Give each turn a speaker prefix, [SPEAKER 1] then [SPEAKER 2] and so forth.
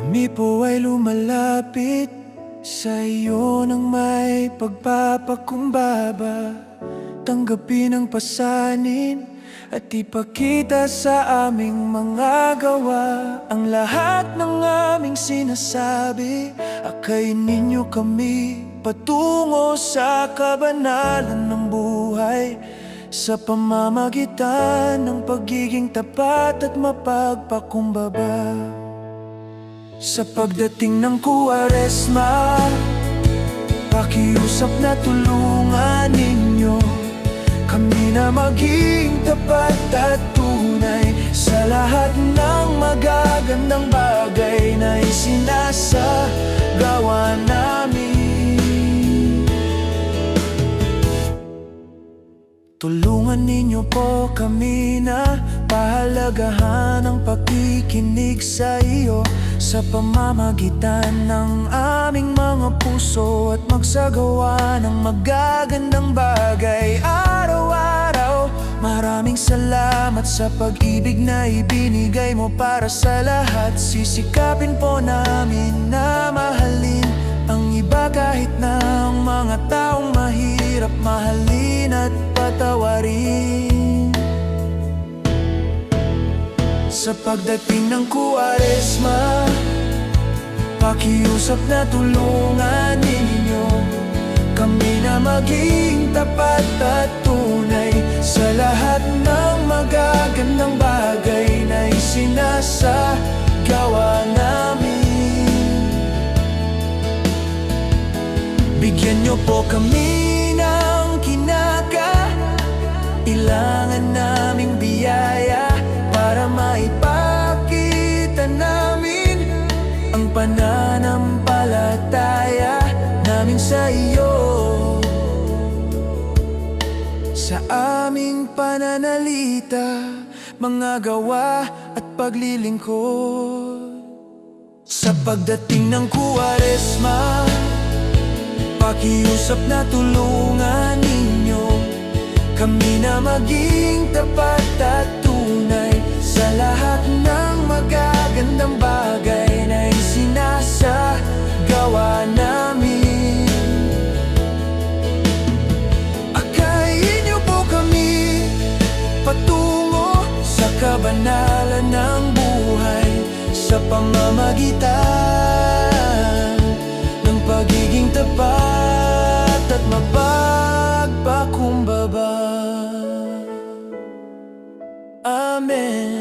[SPEAKER 1] Kami po ay lumalapit sa iyo nang may pagpapakumbaba. Tanggapin ang pasanin at ipakita sa aming mga gawa ang lahat ng aming sinasabi. Akayin ninyo kami patungo sa kabanalan ng buhay, sa pamamagitan ng pagiging tapat at mapagpakumbaba. Sa pagdating ng Kuwaresma, pakiusap na tulungan ninyo kami na maging tapat at tunay sa lahat ng magagandang bagay na isinasagawa namin. Tulungan ninyo po kami na pahalagahan ang pakikinig sa iyo sa pamamagitan ng aming mga puso, at magsagawa ng magagandang bagay araw-araw. Maraming salamat sa pag-ibig na ibinigay mo para sa lahat. Sisikapin po namin na mahalin ang iba kahit na ang mga taong mahirap mahalin at patawarin. Sa pagdating ng Kuwaresma, pakiusap na tulungan ninyo kami na maging tapat at tunay sa lahat ng magagandang bagay na isinasagawa namin. Bigyan niyo po kami ng kinakailangan naming biyaya para maipakita namin ang pananampalataya namin sa iyo. Sa aming pananalita, mga gawa at paglilingkod. Sa pagdating ng Kuwaresma, pakiusap na tulungan ninyo kami na maging tapat at tunay sa lahat ng magagandang bagay na isinasagawa namin. Akayin niyo po kami patungo sa kabanalan ng buhay, sa pamamagitan ng pagiging tapat at mapagpakumbaba. Amen.